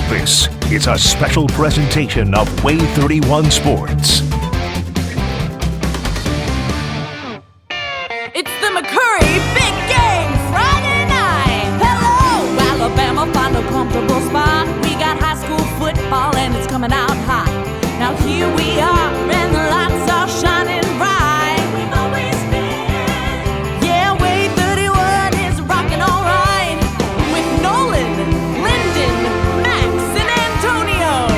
This is a special presentation of WAAY 31 Sports. It's the McCurry Big Game Friday night. Hello, Alabama, find a comfortable spot. We got high school football and it's coming out hot. Now here we are and the lights are shining bright. We've always been. Yeah, WAAY 31 is rocking all right. With Nolan, Lyndon, Max, and Antonio.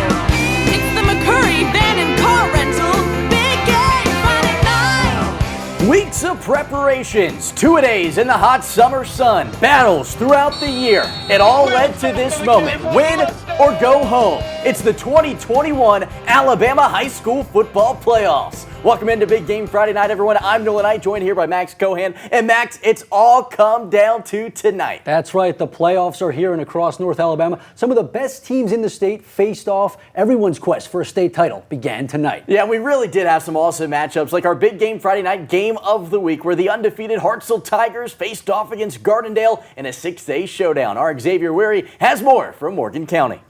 It's the McCurry Van and Car Rental Big Game Friday night. Weeks of preparations, 2-a-days in the hot summer sun, battles throughout the year. It all led to this moment, win or go home. It's the 2021 Alabama High School Football Playoffs. Welcome into Big Game Friday night, everyone. I'm Nolan Knight, joined here by Max Cohan. And Max, it's all come down to tonight. That's right. The playoffs are here and across North Alabama. Some of the best teams in the state faced off. Everyone's quest for a state title began tonight. Yeah, we really did have some awesome matchups, like our Big Game Friday night game of the week, where the undefeated Hartselle Tigers faced off against Gardendale in a 6A showdown. Our Xavier WAAY has more from Morgan County.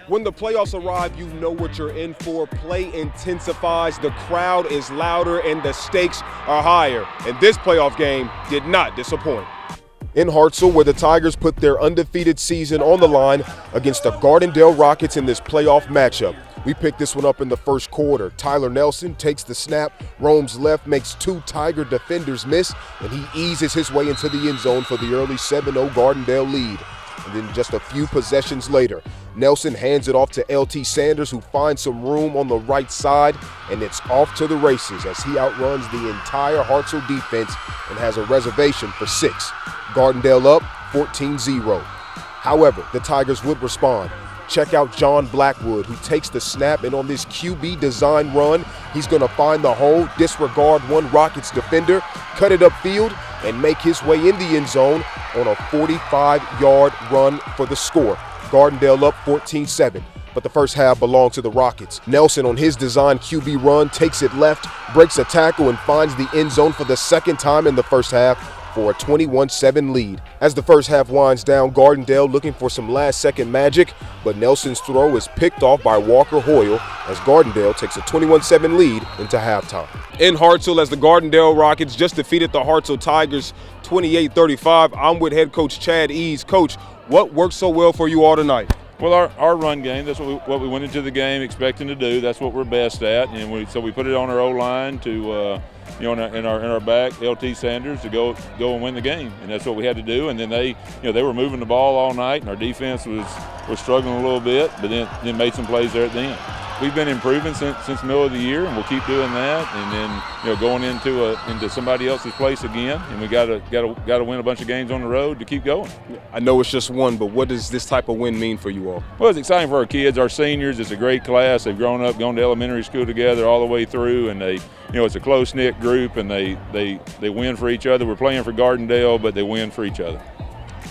When the playoffs arrive, you know what you're in for. Play intensifies, the crowd is louder, and the stakes are higher. And this playoff game did not disappoint. In Hartselle, where the Tigers put their undefeated season on the line against the Gardendale Rockets in this playoff matchup. We picked this one up in the first quarter. Tyler Nelson takes the snap, roams left, makes two Tiger defenders miss, and he eases his way into the end zone for the early 7-0 Gardendale lead. And then just a few possessions later, Nelson hands it off to LT Sanders, who finds some room on the right side, and it's off to the races as he outruns the entire Hartselle defense and has a reservation for 6. Gardendale up 14-0. However, the Tigers would respond. Check out John Blackwood, who takes the snap, and on this QB design run, he's going to find the hole, disregard one Rockets defender, cut it upfield, and make his way in the end zone on a 45-yard run for the score. Gardendale up 14-7, but the first half belonged to the Rockets. Nelson on his design QB run takes it left, breaks a tackle, and finds the end zone for the second time in the first half for a 21-7 lead. As the first half winds down, Gardendale looking for some last-second magic, but Nelson's throw is picked off by Walker Hoyle as Gardendale takes a 21-7 lead into halftime. In Hartselle, as the Gardendale Rockets just defeated the Hartselle Tigers 28-35, I'm with head coach Chad Eads. Coach, what worked so well for you all tonight? Well, our run game, that's what we went into the game expecting to do. That's what we're best at, and so we put it on our O-line to in our back, LT Sanders, to go and win the game, and that's what we had to do. And then they were moving the ball all night, and our defense was struggling a little bit, but then made some plays there at the end. We've been improving since the middle of the year, and we'll keep doing that. And then going into somebody else's place again, and we got to win a bunch of games on the road to keep going. I know it's just one, but what does this type of win mean for you all? Well, it's exciting for our kids, our seniors. It's a great class. They've grown up, gone to elementary school together all the way through, and it's a close-knit group, and they win for each other. We're playing for Gardendale, but they win for each other.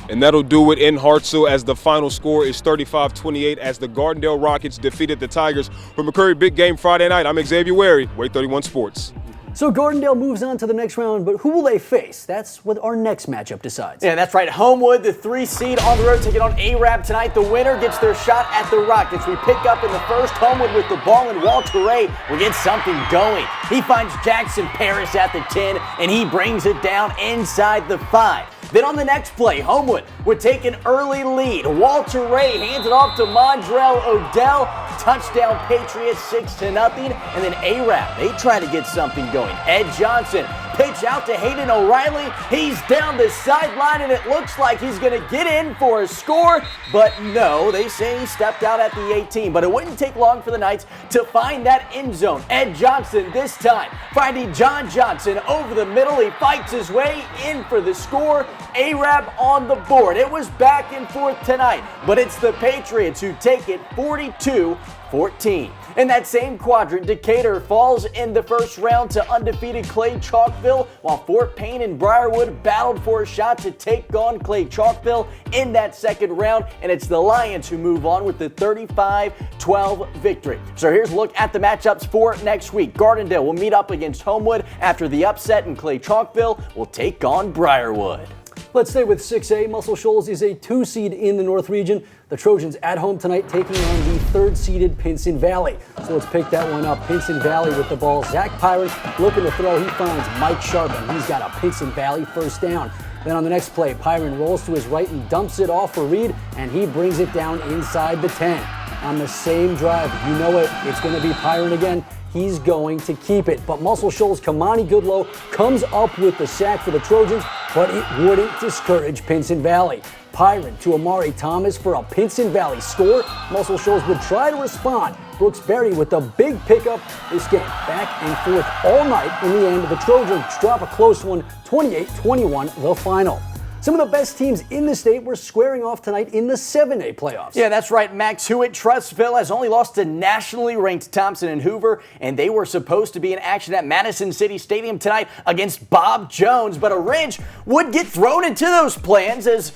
And that'll do it in Hartselle, as the final score is 35-28 as the Gardendale Rockets defeated the Tigers. For McCurry Big Game Friday night, I'm Xavier WAAY, WAAY 31 Sports. So Gardendale moves on to the next round, but who will they face? That's what our next matchup decides. Yeah, that's right. Homewood, the 3 seed on the road, taking on Arab tonight. The winner gets their shot at the Rockets. We pick up in the first. Homewood with the ball, and Walter Ray will get something going. He finds Jackson Paris at the 10, and he brings it down inside the 5. Then on the next play, Homewood would take an early lead. Walter Ray hands it off to Mondrell Odell. Touchdown Patriots 6-0. And then Arab, they try to get something going. Ed Johnson, pitch out to Hayden O'Reilly. He's down the sideline, and it looks like he's going to get in for a score. But no, they say he stepped out at the 18. But it wouldn't take long for the Knights to find that end zone. Ed Johnson this time finding John Johnson over the middle. He fights his way in for the score. Arab on the board. It was back and forth tonight, but it's the Patriots who take it 42-14. In that same quadrant, Decatur falls in the first round to undefeated Clay Chalkville, while Fort Payne and Briarwood battled for a shot to take on Clay Chalkville in that second round, and it's the Lions who move on with the 35-12 victory. So here's a look at the matchups for next week. Gardendale will meet up against Homewood after the upset, and Clay Chalkville will take on Briarwood. Let's stay with 6A. Muscle Shoals is a 2 seed in the North region. The Trojans at home tonight taking on the 3rd seeded Pinson Valley. So let's pick that one up. Pinson Valley with the ball. Zach Pyron looking to throw. He finds Mike Sharp, and he's got a Pinson Valley first down. Then on the next play, Pyron rolls to his right and dumps it off for Reed, and he brings it down inside the 10. On the same drive, you know it, it's going to be Pyron again. He's going to keep it. But Muscle Shoals' Kamani Goodlow comes up with the sack for the Trojans, but it wouldn't discourage Pinson Valley. Pyron to Amari Thomas for a Pinson Valley score. Muscle Shoals would try to respond. Brooks Berry with the big pickup. This game back and forth all night. In the end, the Trojans drop a close one, 28-21, the final. Some of the best teams in the state were squaring off tonight in the 7A playoffs. Yeah, that's right. Max Hewitt Trustville has only lost to nationally ranked Thompson and Hoover, and they were supposed to be in action at Madison City Stadium tonight against Bob Jones, but a wrench would get thrown into those plans as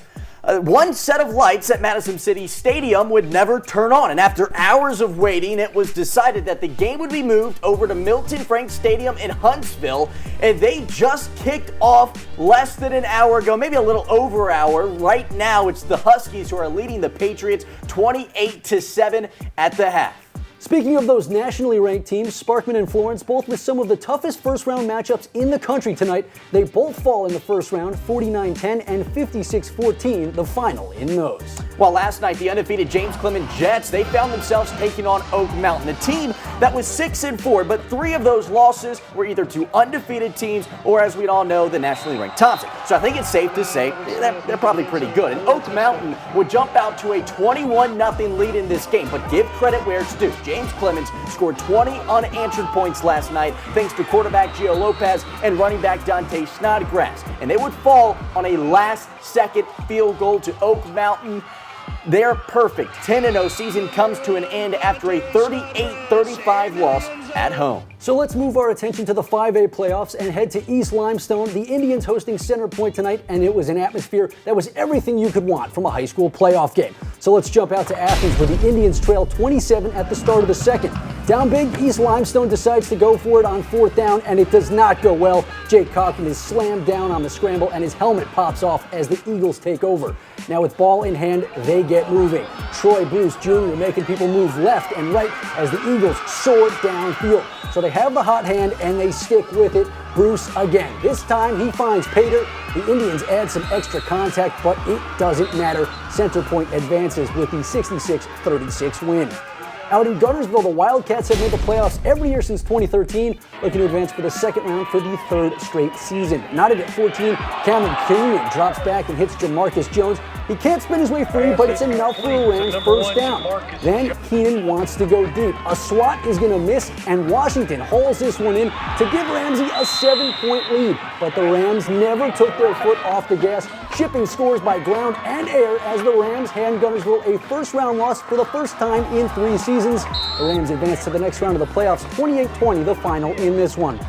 one set of lights at Madison City Stadium would never turn on, and after hours of waiting, it was decided that the game would be moved over to Milton Frank Stadium in Huntsville, and they just kicked off less than an hour ago, maybe a little over an hour. Right now, it's the Huskies who are leading the Patriots 28-7 at the half. Speaking of those nationally ranked teams, Sparkman and Florence, both with some of the toughest first-round matchups in the country tonight. They both fall in the first round, 49-10 and 56-14, the final in those. Well, last night, the undefeated James Clement Jets, they found themselves taking on Oak Mountain, a team that was 6-4, but 3 of those losses were either to undefeated teams or, as we all know, the nationally ranked Thompson. So I think it's safe to say that they're probably pretty good. And Oak Mountain would jump out to a 21-0 lead in this game, but give credit where it's due. James Clemens scored 20 unanswered points last night thanks to quarterback Gio Lopez and running back Dante Snodgrass. And they would fall on a last-second field goal to Oak Mountain. Their perfect 10-0 season comes to an end after a 38-35 loss at home. So let's move our attention to the 5A playoffs and head to East Limestone. The Indians hosting Center Point tonight, and it was an atmosphere that was everything you could want from a high school playoff game. So let's jump out to Athens, where the Indians trail 27 at the start of the second. Down big, East Limestone decides to go for it on 4th down, and it does not go well. Jake Cochran is slammed down on the scramble, and his helmet pops off as the Eagles take over. Now with ball in hand, they get moving. Troy Bruce Jr. making people move left and right as the Eagles soar downfield. So they have the hot hand, and they stick with it. Bruce again. This time he finds Pater. The Indians add some extra contact, but it doesn't matter. Center Point advances with the 66-36 win. Out in Guntersville, the Wildcats have made the playoffs every year since 2013, looking to advance for the second round for the 3rd straight season. Knotted at 14, Cameron Keenan drops back and hits Jamarcus Jones. He can't spin his way free, but it's enough for a Rams first down. Then Keenan wants to go deep. A swat is going to miss, and Washington hauls this one in to give Ramsey a 7-point lead. But the Rams never took their foot off the gas, shipping scores by ground and air as the Rams hand Guntersville a first-round loss for the first time in 3 seasons. The Rams advance to the next round of the playoffs, 28-20, the final in this one.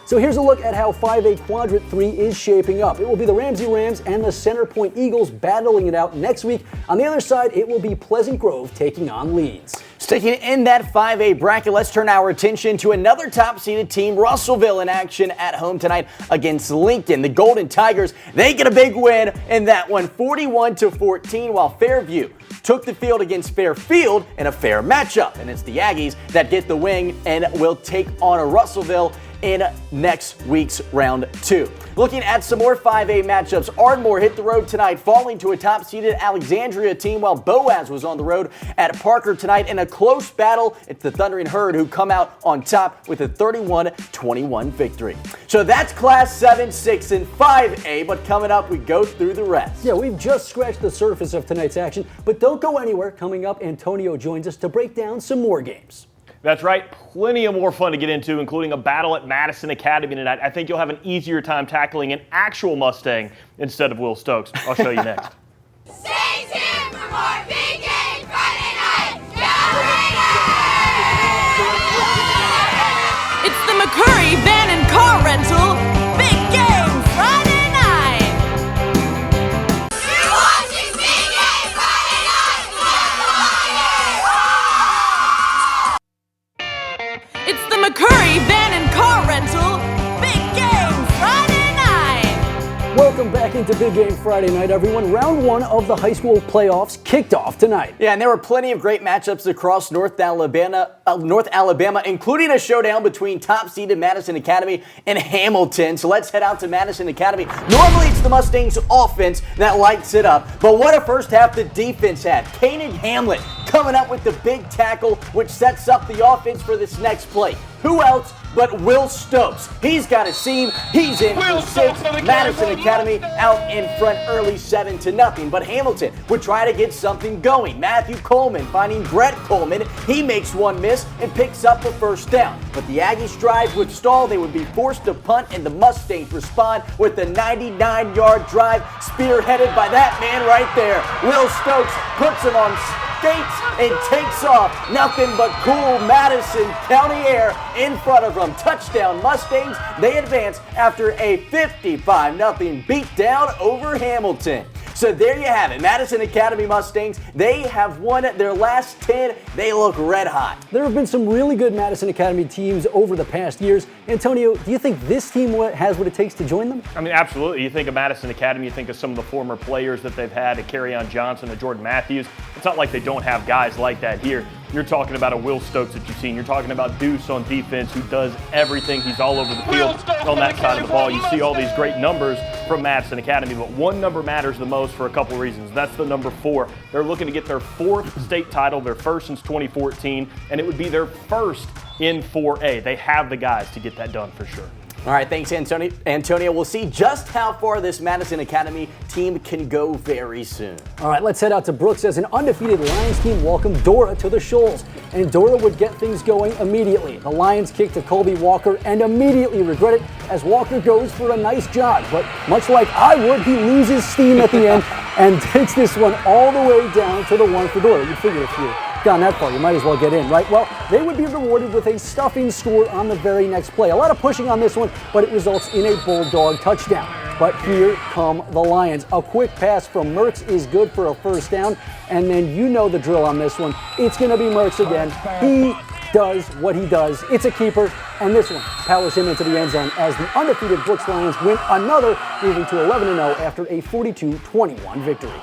So here's a look at how 5A Quadrant 3 is shaping up. It will be the Ramsey Rams and the Center Point Eagles battling it out next week. On the other side, it will be Pleasant Grove taking on Leeds. Sticking in that 5A bracket, let's turn our attention to another top-seeded team, Russellville, in action at home tonight against Lincoln. The Golden Tigers, they get a big win in that one, 41-14, while Fairview took the field against Fairfield in a fair matchup. And it's the Aggies that get the win and will take on a Russellville in next week's round 2. Looking at some more 5A matchups, Ardmore hit the road tonight, falling to a top-seeded Alexandria team, while Boaz was on the road at Parker tonight in a close battle. It's the Thundering Herd who come out on top with a 31-21 victory. So that's Class 7, 6, and 5A, but coming up, we go through the rest. Yeah, we've just scratched the surface of tonight's action, but don't go anywhere. Coming up, Antonio joins us to break down some more games. That's right. Plenty of more fun to get into, including a battle at Madison Academy tonight. I think you'll have an easier time tackling an actual Mustang instead of Will Stokes. I'll show you next. Stay tuned for more big game Friday night. Go Raiders! It's the McCurry Van and Car Rental Big Game Friday night. You're watching Big Game Friday night. It's the McCurry Van and Car Rental Big Game Friday night. Welcome back into Big Game Friday night, everyone. Round one of the high school playoffs kicked off tonight. Yeah, and there were plenty of great matchups across North Alabama, including a showdown between top-seeded Madison Academy and Hamilton. So let's head out to Madison Academy. Normally, it's the Mustangs' offense that lights it up, but what a first half the defense had. Kanan Hamlet coming up with the big tackle, which sets up the offense for this next play. Who else but Will Stokes? He's got a seam. He's in for 6. Madison Academy out in front early 7-0. But Hamilton would try to get something going. Matthew Coleman finding Brett Coleman. He makes one miss and picks up a first down. But the Aggies' drive would stall. They would be forced to punt, and the Mustangs respond with a 99-yard drive spearheaded by that man right there. Will Stokes puts him on skates and takes off. Nothing but cool Madison County air in front of them. Touchdown Mustangs. They advance after a 55-0 beatdown over Hamilton. So there you have it. Madison Academy Mustangs, they have won their last 10. They look red hot. There have been some really good Madison Academy teams over the past years. Antonio, do you think this team has what it takes to join them? I mean, absolutely. You think of Madison Academy, you think of some of the former players that they've had, a Kerryon Johnson, a Jordan Matthews. It's not like they don't have guys like that here. You're talking about a Will Stokes that you've seen. You're talking about Deuce on defense who does everything. He's all over the field on that side of the ball. You see all these great numbers from Madison Academy, but one number matters the most for a couple reasons. That's the number 4. They're looking to get their 4th state title, their first since 2014, and it would be their first in 4A. They have the guys to get that done for sure. All right, thanks, Antonio. We'll see just how far this Madison Academy team can go very soon. All right, let's head out to Brooks as an undefeated Lions team welcomed Dora to the Shoals. And Dora would get things going immediately. The Lions kick to Colby Walker and immediately regret it as Walker goes for a nice jog. But much like I would, he loses steam at the end and takes this one all the way down to the 1 for Dora. You figure if you gone that far, you might as well get in, right? Well, they would be rewarded with a stuffing score on the very next play. A lot of pushing on this one, but it results in a Bulldog touchdown. But here come the Lions. A quick pass from Mertz is good for a first down, and then you know the drill on this one. It's going to be Mertz again. He does what he does. It's a keeper, and this one powers him into the end zone as the undefeated Brooks Lions win another, moving to 11-0 after a 42-21 victory.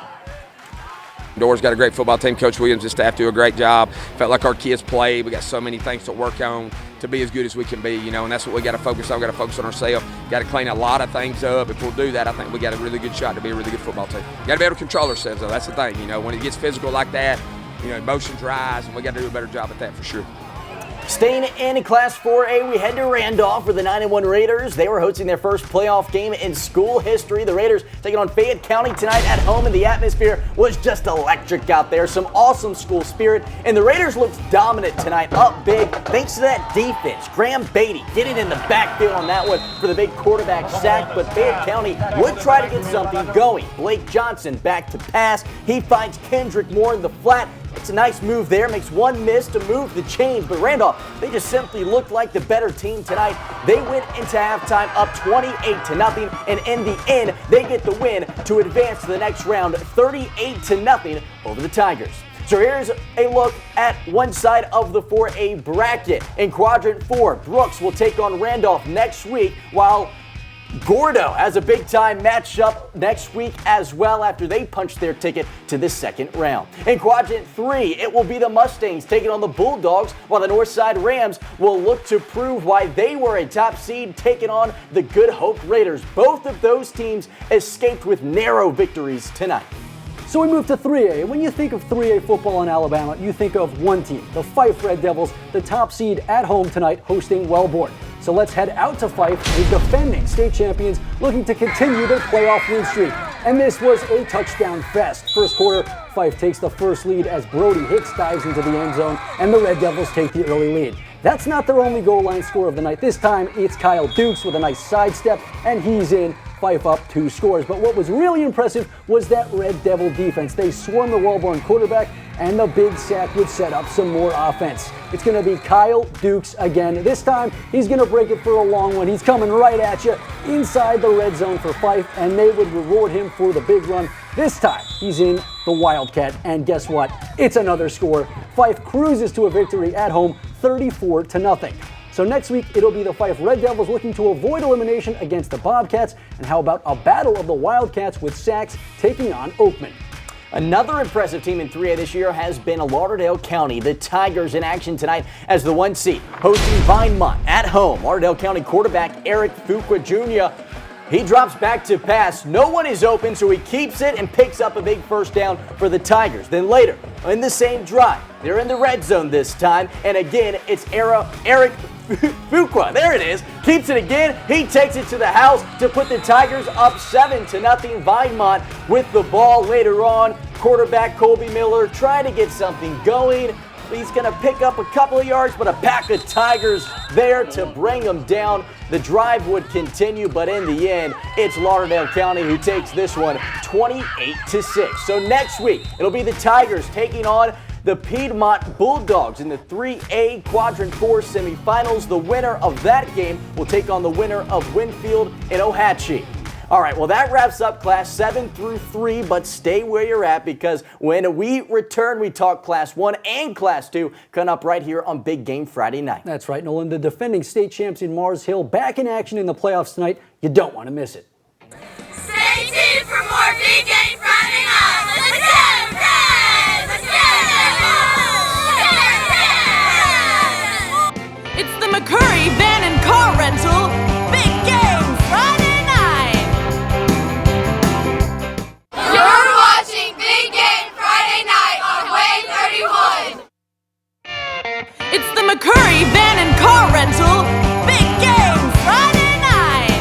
Dora's got a great football team. Coach Williams and staff do a great job. Felt like our kids played. We got so many things to work on to be as good as we can be, you know, and that's what we got to focus on. We got to focus on ourselves. Got to clean a lot of things up. If we'll do that, I think we got a really good shot to be a really good football team. Got to be able to control ourselves, though. That's the thing, you know. When it gets physical like that, you know, emotions rise, and we got to do a better job at that for sure. Staying in Class 4A, we head to Randolph for the 9-1 Raiders. They were hosting their first playoff game in school history. The Raiders taking on Fayette County tonight at home, and the atmosphere was just electric out there. Some awesome school spirit, and the Raiders looked dominant tonight, up big thanks to that defense. Graham Beatty getting in the backfield on that one for the big quarterback sack, but Fayette County would try to get something going. Blake Johnson back to pass. He finds Kendrick Moore in the flat. It's a nice move there, makes one miss to move the chains, but Randolph, they just simply looked like the better team tonight. They went into halftime up 28-0, and in the end, they get the win to advance to the next round 38-0 over the Tigers. So here's a look at one side of the 4A bracket. In Quadrant 4, Brooks will take on Randolph next week, while Gordo has a big-time matchup next week as well after they punch their ticket to the second round. In Quadrant 3, it will be the Mustangs taking on the Bulldogs, while the Northside Rams will look to prove why they were a top seed taking on the Good Hope Raiders. Both of those teams escaped with narrow victories tonight. So we move to 3A, and when you think of 3A football in Alabama, you think of one team, the Fife Red Devils, the top seed at home tonight hosting Wellborn. So let's head out to Fife, the defending state champions, looking to continue their playoff win streak. And this was a touchdown fest. First quarter, Fife takes the first lead as Brody Hicks dives into the end zone, and the Red Devils take the early lead. That's not their only goal line score of the night. This time, it's Kyle Dukes with a nice sidestep, and he's in. Fife up 2 scores. But what was really impressive was that Red Devil defense. They swarmed the Wellborn quarterback, and the big sack would set up some more offense. It's going to be Kyle Dukes again. This time, he's going to break it for a long one. He's coming right at you inside the red zone for Fife, and they would reward him for the big run. This time, he's in the Wildcat, and guess what? It's another score. Fife cruises to a victory at home, 34-0. So So next week, it'll be the Fife Red Devils looking to avoid elimination against the Bobcats. And how about a battle of the Wildcats with Sacs taking on Oakman? Another impressive team in 3A this year has been Lauderdale County. The Tigers in action tonight as the 1 seed, hosting Vinemont at home. Lauderdale County quarterback Eric Fuqua Jr., he drops back to pass. No one is open, so he keeps it and picks up a big first down for the Tigers. Then later, in the same drive, they're in the red zone this time, and again, it's Eric Fuqua, there it is, keeps it again. He takes it to the house to put the Tigers up 7-0. Vinemont with the ball later on. Quarterback Colby Miller trying to get something going. He's going to pick up a couple of yards, but a pack of Tigers there to bring him down. The drive would continue, but in the end, it's Lauderdale County who takes this one 28-6. So next week, it'll be the Tigers taking on the Piedmont Bulldogs in the 3A Quadrant 4 semifinals. The winner of that game will take on the winner of Winfield and Ohatchee. All right, well, that wraps up Class 7 through 3, but stay where you're at because when we return, we talk Class 1 and Class 2 coming up right here on Big Game Friday night. That's right, Nolan. The defending state champs in Mars Hill back in action in the playoffs tonight. You don't want to miss it. Stay tuned for more Big Game Friday night. Let's go, Red! Let's go, Red! It's the McCurry Van and Car Rental Big Game Friday night. You're watching Big Game Friday night on WAAY 31. It's the McCurry Van and Car Rental Big Game Friday night.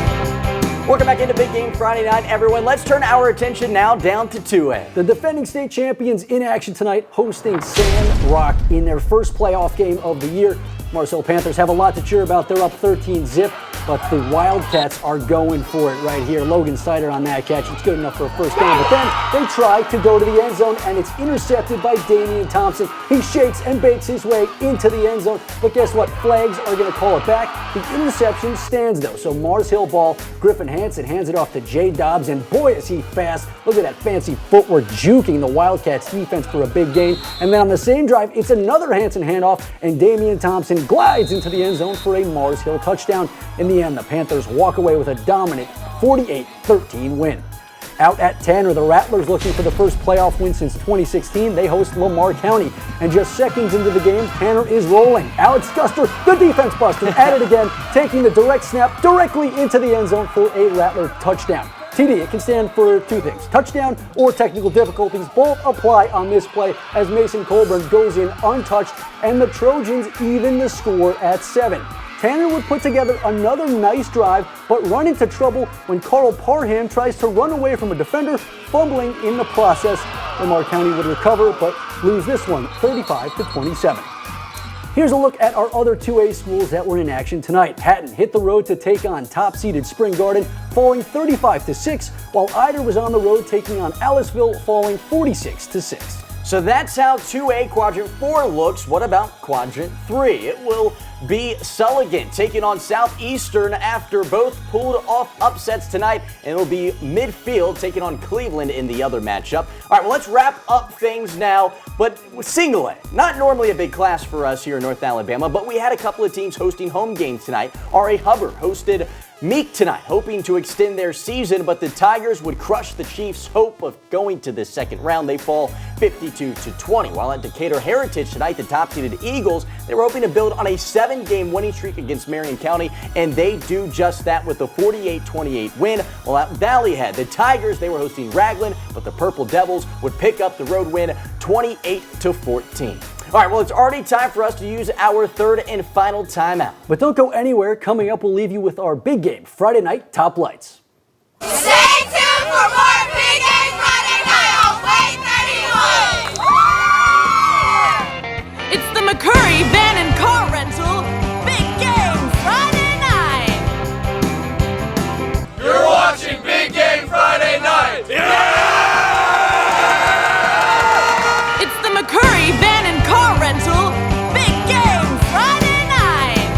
Welcome back into Big Game Friday night, everyone. Let's turn our attention now down to 2A. The defending state champions in action tonight, hosting Sand Rock in their first playoff game of the year. Marcel Panthers have a lot to cheer about. They're up 13-0, but the Wildcats are going for it right here. Logan Sider on that catch. It's good enough for a first down, but then they try to go to the end zone, and it's intercepted by Damian Thompson. He shakes and bakes his way into the end zone, but guess what? Flags are going to call it back. The interception stands, though, so Mars Hill ball. Griffin Hansen hands it off to Jay Dobbs, and boy, is he fast. Look at that fancy footwork juking the Wildcats defense for a big gain. And then on the same drive, it's another Hansen handoff, and Damian Thompson glides into the end zone for a Mars Hill touchdown. In the end, the Panthers walk away with a dominant 48-13 win. Out at 10 are the Rattlers looking for the first playoff win since 2016. They host Lamar County. And just seconds into the game, Tanner is rolling. Alex Guster, the defense buster, at it again, taking the direct snap directly into the end zone for a Rattler touchdown. TD, it can stand for two things, touchdown or technical difficulties. Both apply on this play as Mason Colburn goes in untouched, and the Trojans even the score at 7. Tanner would put together another nice drive, but run into trouble when Carl Parham tries to run away from a defender, fumbling in the process. Lamar County would recover, but lose this one 35-27. Here's a look at our other 2A schools that were in action tonight. Hatton hit the road to take on top-seeded Spring Garden, falling 35-6, while Eider was on the road taking on Aliceville, falling 46-6. So that's how 2A Quadrant 4 looks. What about Quadrant 3? It will be Sullivan taking on Southeastern after both pulled off upsets tonight, and it'll be Midfield taking on Cleveland in the other matchup. All right, well, let's wrap up things now, but single A. Not normally a big class for us here in North Alabama, but we had a couple of teams hosting home games tonight. R.A. Hubbard hosted Meek tonight, hoping to extend their season, but the Tigers would crush the Chiefs' hope of going to the second round. They fall 52-20. While at Decatur Heritage tonight, the top-seeded Eagles, they were hoping to build on a 7-game winning streak against Marion County, and they do just that with a 48-28 win. While at Valleyhead, the Tigers, they were hosting Raglan, but the Purple Devils would pick up the road win 28-14. All right, well, it's already time for us to use our third and final timeout. But don't go anywhere. Coming up, we'll leave you with our big game Friday night top lights. Stay tuned for more Big Game Friday night on WAAY 31. It's the McCurry Van and Car Rental Big Game Friday night. You're watching Big Game Friday night. It's the McCurry Van and Car Rental Big Game Friday night.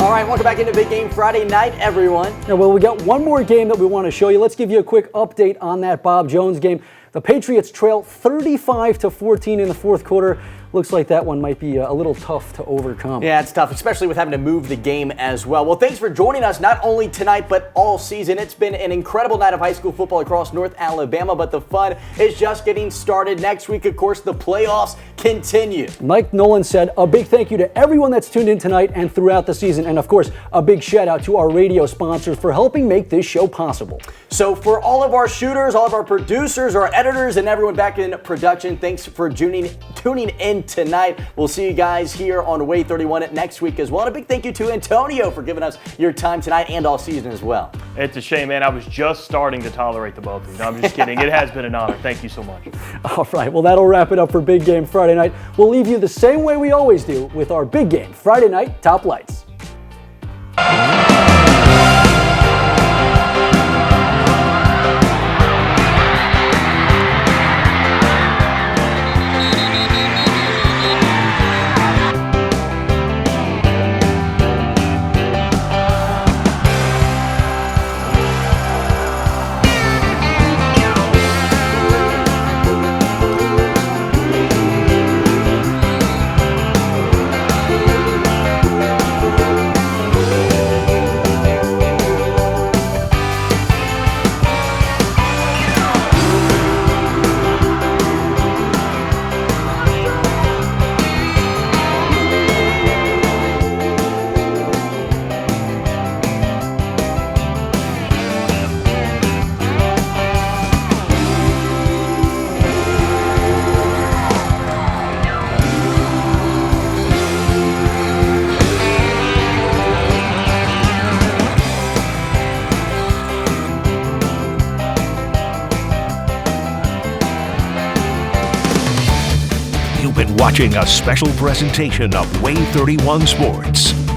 All right, welcome back into Big Game Friday night, everyone. Now, well, we got one more game that we want to show you. Let's give you a quick update on that Bob Jones game. The Patriots trail 35-14 in the fourth quarter. looks like that one might be a little tough to overcome. Yeah, it's tough, especially with having to move the game as well. Well, thanks for joining us, not only tonight, but all season. It's been an incredible night of high school football across North Alabama, but the fun is just getting started. Next week, of course, the playoffs continue. Mike Nolan said a big thank you to everyone that's tuned in tonight and throughout the season. And of course, a big shout out to our radio sponsors for helping make this show possible. So for all of our shooters, all of our producers, our editors, and everyone back in production, thanks for tuning in tonight. We'll see you guys here on WAAY 31 next week as well. And a big thank you to Antonio for giving us your time tonight and all season as well. It's a shame, man. I was just starting to tolerate the both of you. No, I'm just kidding. It has been an honor. Thank you so much. All right, well, that'll wrap it up for Big Game Friday night. We'll leave you the same way we always do with our Big Game Friday night Top Lights. You've been watching a special presentation of WAAY 31 Sports.